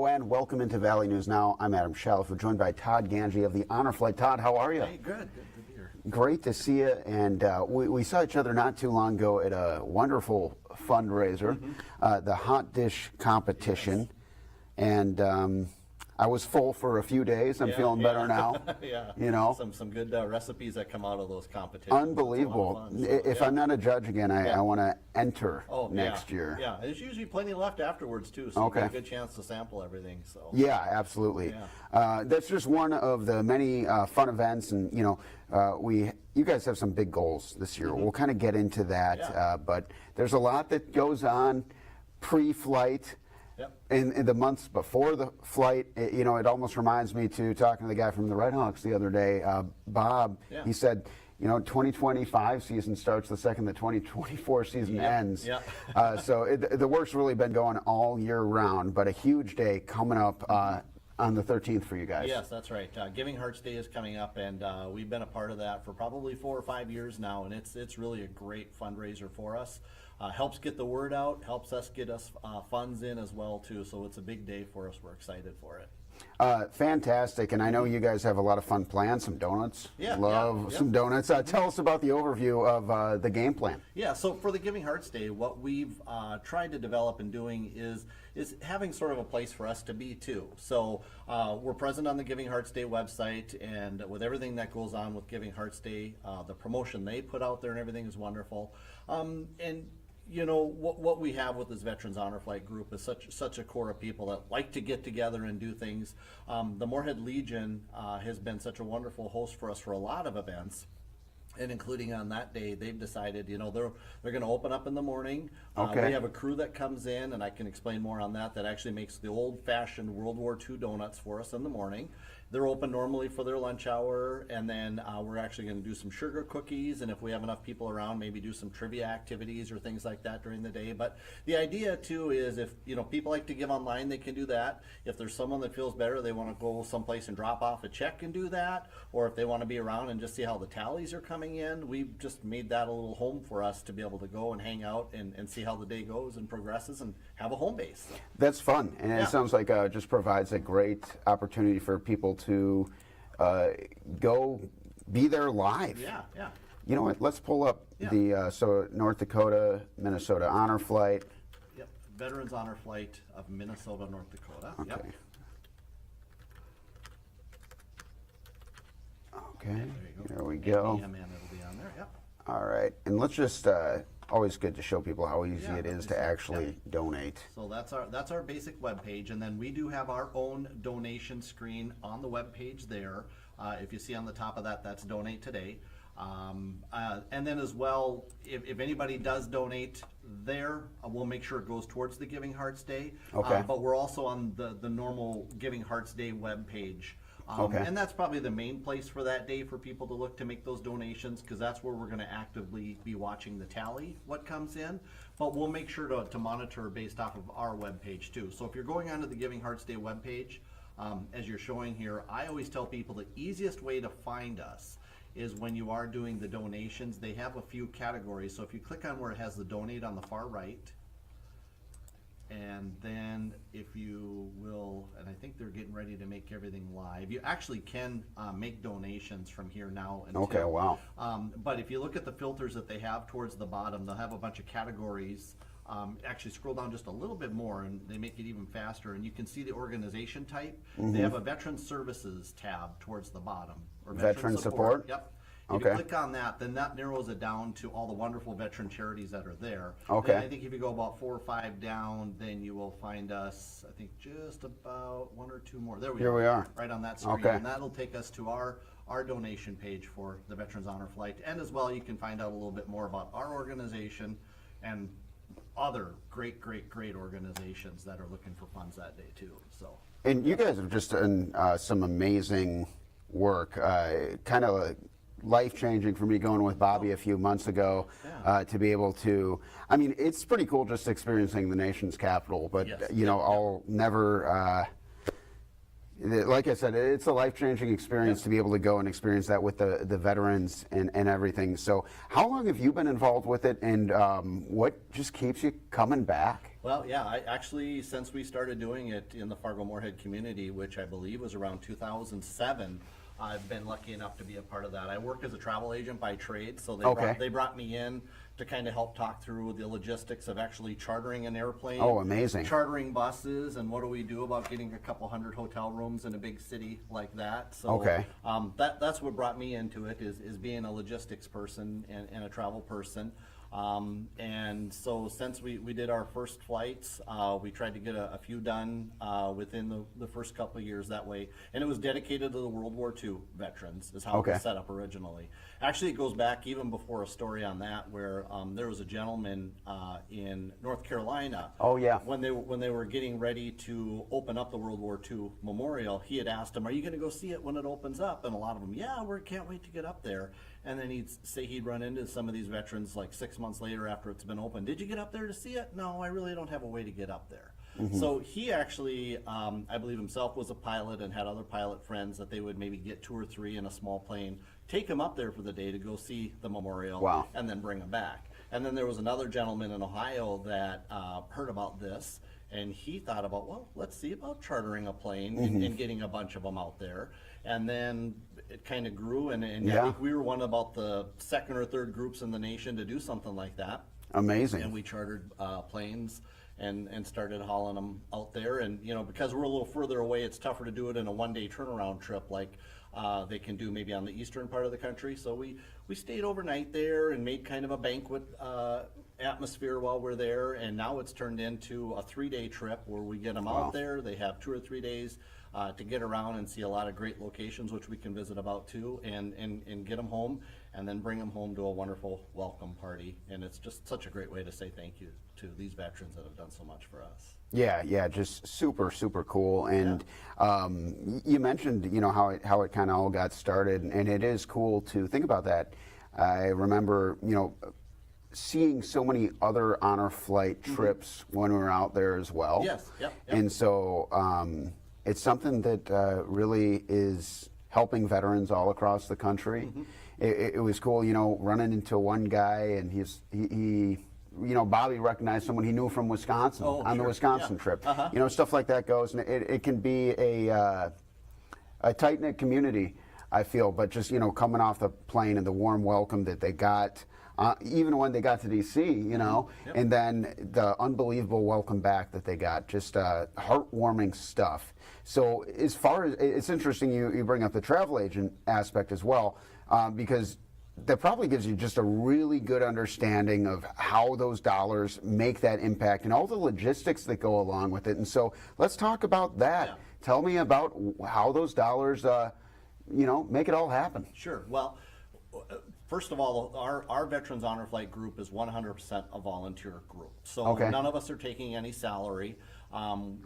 Hello and welcome into Valley News Now. I'm Adam Shalif. We're joined by Todd Ganji of the Honor Flight. Todd, how are you? Hey, good to be here. Great to see you. And we saw each other not too long ago at a wonderful fundraiser, the Hot Dish Competition. Yes. And I was full for a few days. I'm feeling better now. Yeah, you know, some good recipes that come out of those competitions. Unbelievable. It's a lot of fun, so, if I'm not a judge again, I want to enter next yeah. year. Yeah, there's usually plenty left afterwards too, so you get a good chance to sample everything. So yeah, absolutely. Yeah. That's just one of the many fun events, and you guys have some big goals this year. We'll kind of get into that, but there's a lot that goes on pre-flight. In the months before the flight, it almost reminds me to talking to the guy from the Red Hawks the other day, Bob. He said, 2025 season starts the second the 2024 season ends. So the work's really been going all year round, but a huge day coming up on the 13th for you guys. Yes, that's right. Giving Hearts Day is coming up, and we've been a part of that for probably 4 or 5 years now, and it's really a great fundraiser for us. Helps get the word out, helps us get funds in as well too. So it's a big day for us. We're excited for it. Fantastic, and I know you guys have a lot of fun plans, some donuts. Love some donuts. Tell us about the overview of the game plan. Yeah, so for the Giving Hearts Day, what we've tried to develop and doing is having sort of a place for us to be too. So we're present on the Giving Hearts Day website, and with everything that goes on with Giving Hearts Day, the promotion they put out there and everything is wonderful. And what we have with this Veterans Honor Flight group is such a core of people that like to get together and do things. The Moorhead Legion has been such a wonderful host for us for a lot of events. And including on that day, they've decided, they're going to open up in the morning. We have a crew that comes in, and I can explain more on that actually makes the old-fashioned World War II donuts for us in the morning. They're open normally for their lunch hour, and then we're actually going to do some sugar cookies, and if we have enough people around, maybe do some trivia activities or things like that during the day. But the idea too is if people like to give online, they can do that. If there's someone that feels better, they want to go someplace and drop off a check and do that, or if they want to be around and just see how the tallies are coming in, we've just made that a little home for us to be able to go and hang out and see how the day goes and progresses and have a home base. That's fun, and it sounds like just provides a great opportunity for people to go be there live. Yeah. You know what? Let's pull up the North Dakota, Minnesota Honor Flight. Yep, Veterans Honor Flight of Minnesota, North Dakota. Okay. Okay, there we go. It'll be on there. Yep. All right, and let's just always good to show people how easy it is to actually donate. So that's our basic web page, and then we do have our own donation screen on the web page there. If you see on the top of that, that's Donate Today. And then as well, if anybody does donate there, we'll make sure it goes towards the Giving Hearts Day. But we're also on the normal Giving Hearts Day web page. And that's probably the main place for that day for people to look to make those donations, because that's where we're going to actively be watching the tally, what comes in. But we'll make sure to monitor based off of our webpage too. So if you're going onto the Giving Hearts Day webpage, as you're showing here, I always tell people the easiest way to find us is when you are doing the donations. They have a few categories. So if you click on where it has the donate on the far right, and then if you will, and I think they're getting ready to make everything live. You actually can make donations from here now until. Okay, wow. But if you look at the filters that they have towards the bottom, they'll have a bunch of categories. Actually scroll down just a little bit more and they make it even faster, and you can see the organization type. They have a Veteran Services tab towards the bottom. Or Veteran support? Yep. If you click on that, then that narrows it down to all the wonderful veteran charities that are there. Okay. And I think if you go about 4 or 5 down, then you will find us, I think just about 1 or 2 more. There we Here we are. Right on that screen. And that'll take us to our donation page for the Veterans Honor Flight. And as well, you can find out a little bit more about our organization and other great organizations that are looking for funds that day too. So. And you guys have just done some amazing work, kind of life-changing for me going with Bobby a few months ago to be able to, I mean, it's pretty cool just experiencing the nation's capital, but I'll never, like I said, it's a life-changing experience to be able to go and experience that with the veterans and everything. So how long have you been involved with it, and what just keeps you coming back? Well, yeah, I actually, since we started doing it in the Fargo-Moorhead community, which I believe was around 2007, I've been lucky enough to be a part of that. I work as a travel agent by trade, so Okay. they brought me in to kind of help talk through the logistics of actually chartering an airplane. Oh, amazing. Chartering buses, and what do we do about getting a couple hundred hotel rooms in a big city like that. So Okay. that's what brought me into it, is being a logistics person and a travel person. And so since we did our first flights, we tried to get a few done within the first couple of years that way. And it was dedicated to the World War II veterans, is how it Okay. was set up originally. Actually, it goes back even before a story on that, where there was a gentleman in North Carolina. Oh, yeah. When they were getting ready to open up the World War II memorial, he had asked them, "Are you going to go see it when it opens up?" And a lot of them, "Yeah, we can't wait to get up there." And then he'd say he'd run into some of these veterans like 6 months later after it's been open. "Did you get up there to see it?" "No, I really don't have a way to get up there." So he actually, I believe himself, was a pilot and had other pilot friends that they would maybe get 2 or 3 in a small plane, take him up there for the day to go see the memorial, Wow. and then bring him back. And then there was another gentleman in Ohio that heard about this, and he thought about, well, let's see about chartering a plane and getting a bunch of them out there. And then it kind of grew, and I Yeah. think we were one of about the second or third groups in the nation to do something like that. Amazing. And we chartered planes and started hauling them out there. And, you know, because we're a little further away, it's tougher to do it in a one-day turnaround trip like they can do maybe on the eastern part of the country. So we stayed overnight there and made kind of a banquet atmosphere while we're there. And now it's turned into a 3-day trip where we get them Wow. out there. They have 2 or 3 days to get around and see a lot of great locations, which we can visit about too, and get them home, and then bring them home to a wonderful welcome party. And it's just such a great way to say thank you to these veterans that have done so much for us. Yeah, yeah, just super, super cool. And you mentioned, you know, how it kind of all got started, and it is cool to think about that. I remember, you know, seeing so many other honor flight trips when we were out there as well. Yes, yep. And so it's something that really is helping veterans all across the country. It was cool, you know, running into one guy, and he you know, Bobby recognized someone he knew from Wisconsin on the sure. Wisconsin Yeah. trip. You know, stuff like that goes, and it can be a tight-knit community, I feel, but just, you know, coming off the plane and the warm welcome that they got, even when they got to DC, you know, and then the unbelievable welcome back that they got, just heartwarming stuff. So as far as, it's interesting you bring up the travel agent aspect as well, because that probably gives you just a really good understanding of how those dollars make that impact and all the logistics that go along with it. And so let's talk about that. Yeah. Tell me about how those dollars, you know, make it all happen. Sure. Well, first of all, our Veterans Honor Flight group is 100% a volunteer group. So Okay. none of us are taking any salary.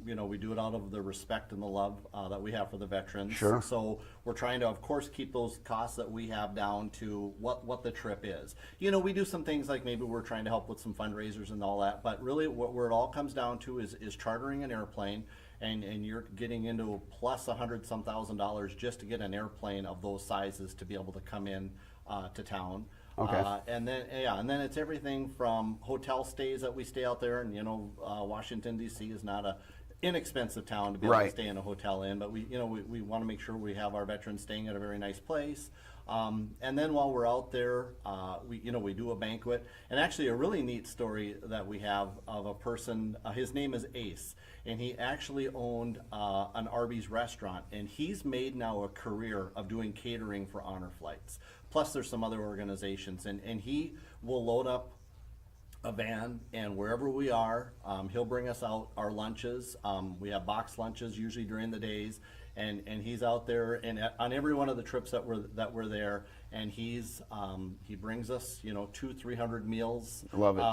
You know, we do it out of the respect and the love that we have for the veterans. Sure. So we're trying to, of course, keep those costs that we have down to what the trip is. You know, we do some things like maybe we're trying to help with some fundraisers and all that, but really where it all comes down to is chartering an airplane, and you're getting into plus $100-some thousand just to get an airplane of those sizes to be able to come in to town. Okay. And then it's everything from hotel stays that we stay out there, and you know, Washington D.C. is not a inexpensive town to be able to Right. stay in a hotel in, but we want to make sure we have our veterans staying at a very nice place. And then while we're out there, we do a banquet. And actually, a really neat story that we have of a person. His name is Ace, and he actually owned an Arby's restaurant, and he's made now a career of doing catering for honor flights. Plus, there's some other organizations, and he will load up a van, and wherever we are, he'll bring us out our lunches. We have box lunches usually during the days, and he's out there and on every one of the trips that we're there, and he brings us 200-300 meals. Love it.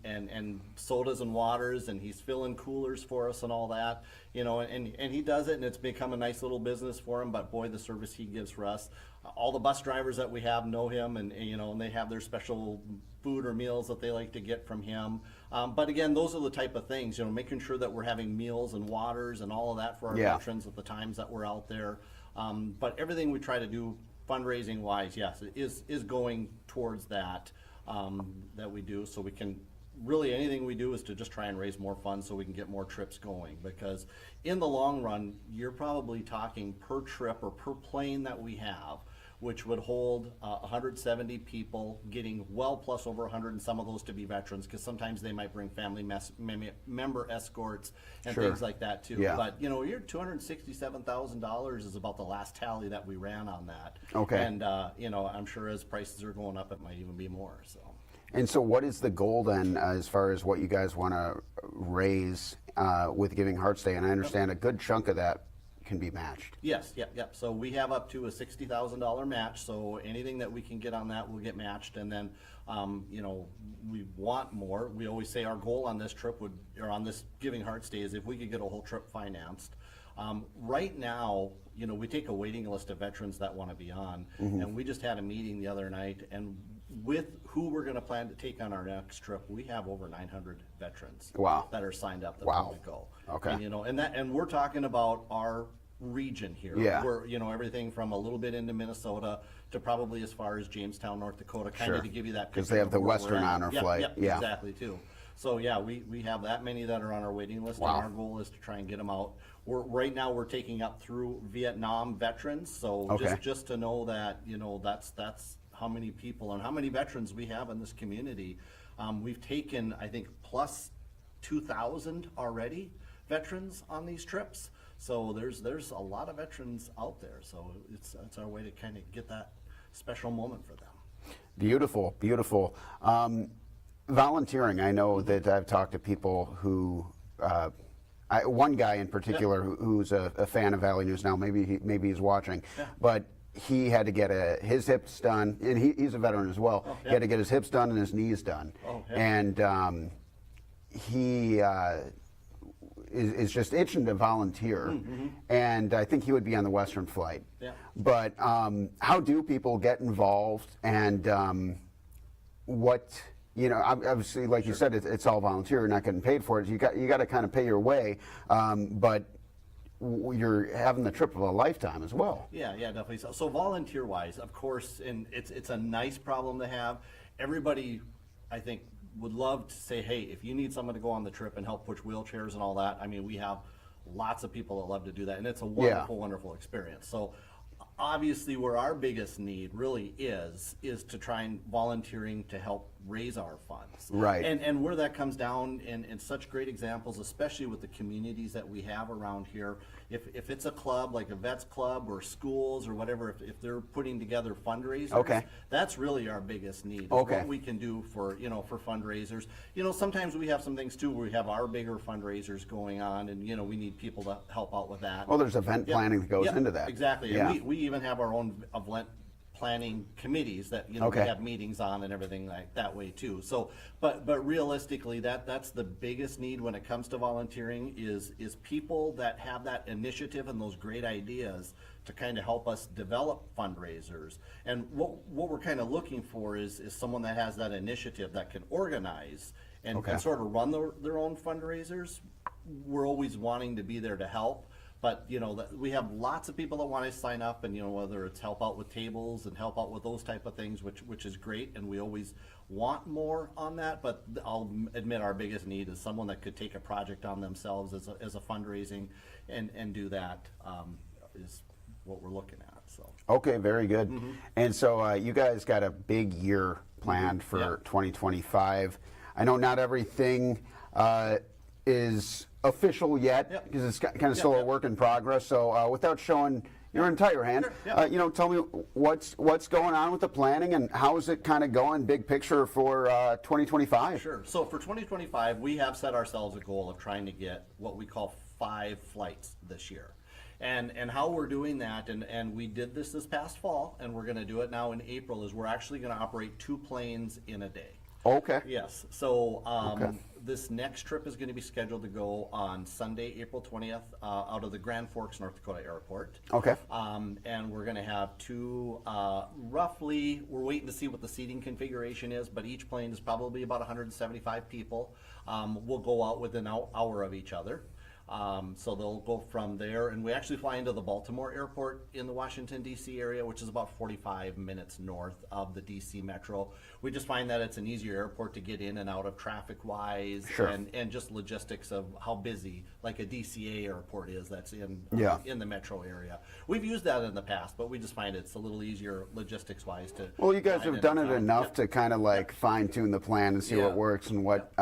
And sodas and waters, and he's filling coolers for us and all that, and he does it, and it's become a nice little business for him. But boy, the service he gives for us. All the bus drivers that we have know him, and they have their special food or meals that they like to get from him. But again, those are the type of things, making sure that we're having meals and waters and all of that for our veterans at the times that we're out there. But everything we try to do fundraising wise, yes, it is going towards that that we do, so we can really anything we do is to just try and raise more funds so we can get more trips going, because in the long run, you're probably talking per trip or per plane that we have, which would hold 170 people, getting well plus over 100, and some of those to be veterans, because sometimes they might bring family member escorts and Sure. things like that too. Yeah. But you're $267,000 is about the last tally that we ran on that. Okay. And I'm sure as prices are going up, it might even be more. So. And so what is the goal then as far as what you guys want to raise with Giving Hearts Day? And I understand a good chunk of that can be matched. Yes, yep. So we have up to a $60,000 match. So anything that we can get on that will get matched. And then, we want more. We always say our goal on this trip on this Giving Hearts Day is if we could get a whole trip financed. Right now, we take a waiting list of veterans that want to be on, and we just had a meeting the other night, and with who we're going to plan to take on our next trip, we have over 900 veterans Wow. that are signed up that Wow. want to go. Okay. And we're talking about our region here. Yeah. We're, everything from a little bit into Minnesota to probably as far as Jamestown, North Dakota, kind Sure. of to give you that Because picture they have of the where we're Western at. Honor Yep, flight. yep, Yeah. exactly too. So yeah, we have that many that are on our waiting list, Wow. and our goal is to try and get them out. Right now we're taking up through Vietnam veterans, so Okay. just to know that that's how many people and how many veterans we have in this community. We've taken, I think, plus 2,000 already veterans on these trips. So there's a lot of veterans out there. So it's our way to kind of get that special moment for them. Beautiful, beautiful. Volunteering, I know that I've talked to people who, one guy in particular who's a fan of Valley News now, maybe he's watching, but he had to get his hips done, and he's a veteran as well. Oh, yeah. He had to get his hips done and his knees done. Oh, yeah. And he is just itching to volunteer, and I think he would be on the Western flight. Yeah. But how do people get involved, and what, obviously, like you said, it's all volunteer. You're not getting paid for it. You got to kind of pay your way, but you're having the trip of a lifetime as well. Yeah, definitely. So volunteer-wise, of course, and it's a nice problem to have. Everybody, I think, would love to say, hey, if you need someone to go on the trip and help push wheelchairs and all that, I mean, we have lots of people that love to do that, and it's a wonderful, wonderful experience. So obviously where our biggest need really is to try and volunteering to help raise our funds. Right. And where that comes down in such great examples, especially with the communities that we have around here, if it's a club like a vets club or schools or whatever, if they're putting together fundraisers, Okay. that's really our biggest need. is Okay. What we can do for fundraisers. Sometimes we have some things too where we have our bigger fundraisers going on, and we need people to help out with that. Well, there's event planning that goes into that. Exactly. Yeah. And we even have our own event planning committees that Okay. we have meetings on and everything like that way too. So, but realistically, that's the biggest need when it comes to volunteering is people that have that initiative and those great ideas to kind of help us develop fundraisers. And what we're kind of looking for is someone that has that initiative that can organize and, Okay. and sort of run their own fundraisers. We're always wanting to be there to help. But we have lots of people that want to sign up, and whether it's help out with tables and help out with those type of things, which is great, and we always want more on that. But I'll admit our biggest need is someone that could take a project on themselves as a fundraising and do that is what we're looking at. So Okay, very good. And so you guys got a big year planned for Yeah. 2025. I know not everything is official yet Yep. because it's kind of still a Yep. work in progress. So without showing your entire hand, Sure, yep. tell me what's going on with the planning and how is it kind of going, big picture for 2025? Sure. So for 2025, we have set ourselves a goal of trying to get what we call 5 flights this year. And how we're doing that, and we did this past fall, and we're going to do it now in April, is we're actually going to operate 2 planes in a day. Okay. Yes. So Okay. this next trip is going to be scheduled to go on Sunday, April 20th, out of the Grand Forks, North Dakota airport. Okay. And we're going to have 2, roughly, we're waiting to see what the seating configuration is, but each plane is probably about 175 people. We'll go out within an hour of each other. So they'll go from there, and we actually fly into the Baltimore airport in the Washington, D.C. area, which is about 45 minutes north of the D.C. metro. We just find that it's an easier airport to get in and out of traffic-wise, Sure. and just logistics of how busy, like a DCA airport is that's in the metro area. We've used that in the past, but we just find it's a little easier logistics-wise to. Well, you guys fly in have done and it out. enough Yep. to kind of like fine-tune the plan and see Yeah. what works and what,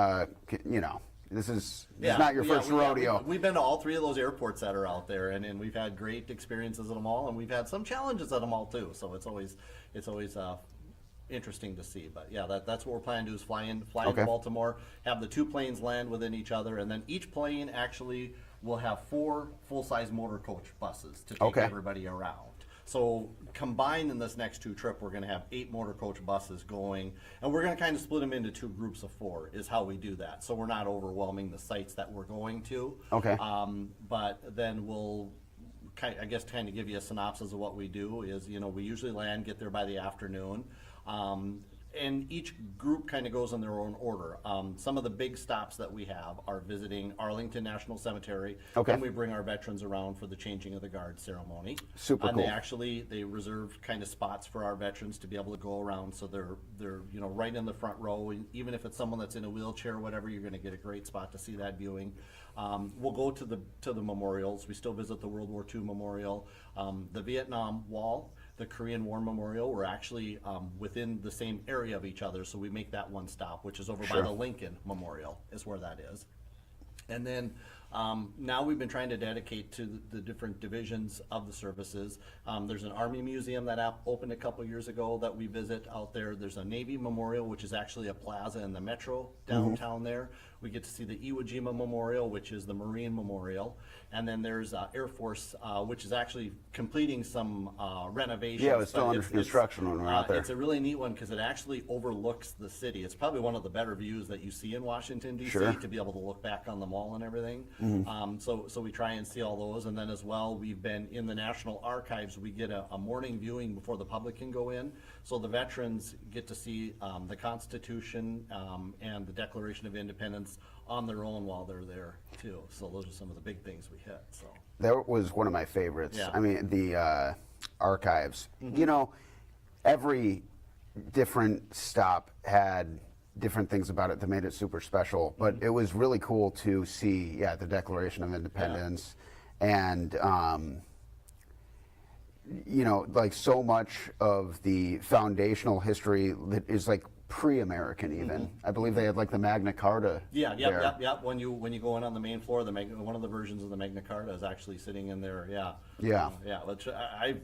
you know, this is Yeah, not your yeah, first we- yeah, rodeo. We've been to all three of those airports that are out there, and we've had great experiences at them all, and we've had some challenges at them all too. So it's always interesting to see. But yeah, that's what we're planning to do is fly into Okay. Baltimore, have the two planes land within each other, and then each plane actually will have 4 full-size motor coach buses to take Okay. everybody around. So combined in this next 2 trip, we're going to have 8 motor coach buses going, and we're going to kind of split them into 2 groups of 4 is how we do that. So we're not overwhelming the sites that we're going to. Okay. But then we'll, kind of give you a synopsis of what we do is, we usually land, get there by the afternoon. And each group kind of goes in their own order. Some of the big stops that we have are visiting Arlington National Cemetery. Okay. And we bring our veterans around for the changing of the guard ceremony. Super and cool. They reserve kind of spots for our veterans to be able to go around, so they're right in the front row. And even if it's someone that's in a wheelchair or whatever, you're going to get a great spot to see that viewing. We'll go to the memorials. We still visit the World War II Memorial, the Vietnam Wall, the Korean War Memorial. We're actually within the same area of each other, so we make that one stop, which is over by Sure. the Lincoln Memorial is where that is. And then now we've been trying to dedicate to the different divisions of the services. There's an Army Museum that opened a couple years ago that we visit out there. There's a Navy Memorial, which is actually a plaza in the metro downtown there. We get to see the Iwo Jima Memorial, which is the Marine Memorial. And then there's Air Force, which is actually completing some renovations. Yeah, it was still but under construction when we were out there. It's a really neat one because it actually overlooks the city. It's probably one of the better views that you see in Washington, D.C. Sure. to be able to look back on the mall and everything. So we try and see all those. And then as well, we've been in the National Archives. We get a morning viewing before the public can go in. So the veterans get to see the Constitution and the Declaration of Independence on their own while they're there too. So those are some of the big things we hit. So That was one of my favorites. Yeah. I mean, the archives. You know, every different stop had different things about it that made it super special. But it was really cool to see, the Declaration of Independence, and like so much of the foundational history that is like pre-American even. I believe they had like the Magna Carta. yeah, there. yep. When you go in on the main floor, one of the versions of the Magna Carta is actually sitting in there. Yeah. Yeah. Yeah. Which I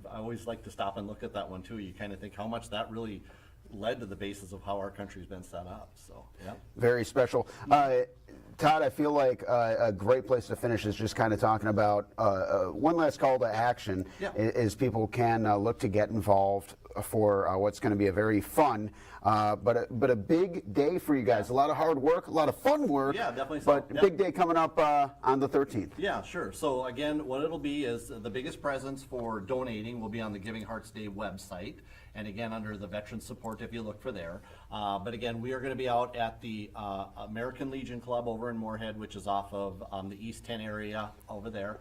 always like to stop and look at that one too. You kind of think how much that really led to the basis of how our country's been set up. So yeah. Very special. Todd, I feel like a great place to finish is just kind of talking about one last call to action. Yeah. Is people can look to get involved for what's going to be a very fun but a big day for you guys. A lot of hard work, a lot of fun work. Yeah, definitely so. But Yep. big day coming up on the 13th. Yeah, sure. So again, what it'll be is the biggest presents for donating will be on the Giving Hearts Day website. And again, under the Veteran Support, if you look for there. But again, we are going to be out at the American Legion Club over in Moorhead, which is off of the East 10 area over there.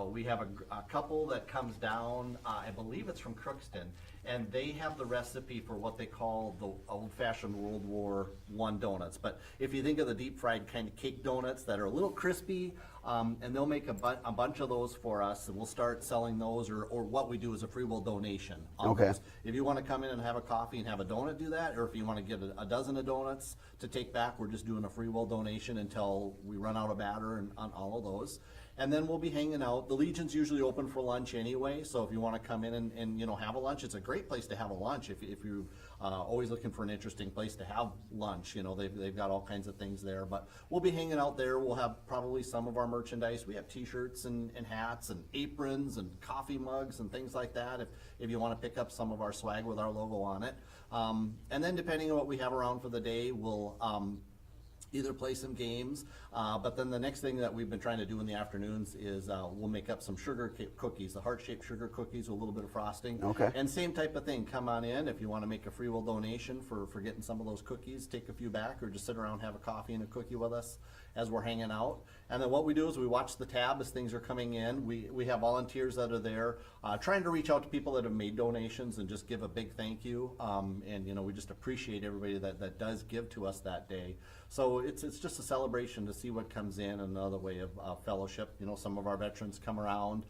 We have a couple that comes down, I believe it's from Crookston, and they have the recipe for what they call the old-fashioned World War I donuts. But if you think of the deep-fried kind of cake donuts that are a little crispy, and they'll make a bunch of those for us, and we'll start selling those, or what we do is a free will donation on Okay. those. If you want to come in and have a coffee and have a donut, do that. Or if you want to get a dozen of donuts to take back, we're just doing a free will donation until we run out of batter on all of those. And then we'll be hanging out. The Legion's usually open for lunch anyway, so if you want to come in and have a lunch, it's a great place to have a lunch. If you're always looking for an interesting place to have lunch, they've got all kinds of things there. But we'll be hanging out there. We'll have probably some of our merchandise. We have T-shirts and hats and aprons and coffee mugs and things like that. If you want to pick up some of our swag with our logo on it, and then depending on what we have around for the day, we'll either play some games, but then the next thing that we've been trying to do in the afternoons is we'll make up some sugar cookies, the heart-shaped sugar cookies with a little bit of frosting. Okay. And same type of thing, come on in if you want to make a free will donation for getting some of those cookies, take a few back, or just sit around and have a coffee and a cookie with us. as we're hanging out. And then what we do is we watch the tab as things are coming in. We have volunteers that are there trying to reach out to people that have made donations and just give a big thank you. And you know, we just appreciate everybody that does give to us that day. So it's just a celebration to see what comes in, another way of fellowship. You know, some of our veterans come around,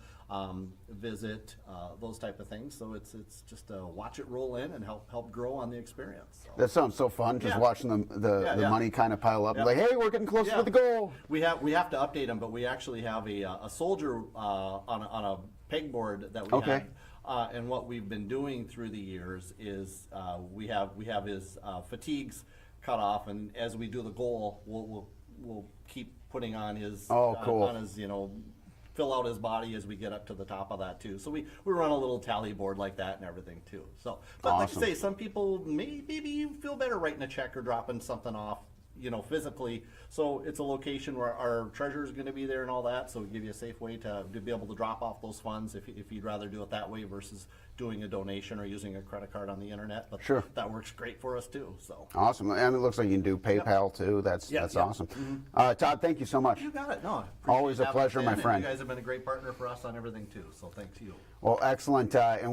visit, those type of things. So it's just watch it roll in and help grow on the experience. So. That sounds so fun, just Yeah. watching the money kind of pile up. Yeah. Like, hey, we're getting closer to the goal. We have to update them, but we actually have a soldier on a pegboard that we Okay. have. And what we've been doing through the years is we have his fatigues cut off, and as we do the goal, we'll keep putting on his cool. on his, you know, fill out his body as we get up to the top of that too. So we run a little tally board like that and everything too. So, but Awesome. like I say, some people maybe you feel better writing a check or dropping something off, you know, physically. So it's a location where our treasurer is going to be there and all that. So we give you a safe way to be able to drop off those funds if you'd rather do it that way versus doing a donation or using a credit card on the internet. But Sure. that works great for us too. So Awesome. And it looks like you can do PayPal too. That's Yep, that's yep. awesome. Todd, thank you so much. you got it. No, Always a appreciate having pleasure, us my in, and friend. You guys have been a great partner for us on everything too. So thanks to you. Well, excellent. And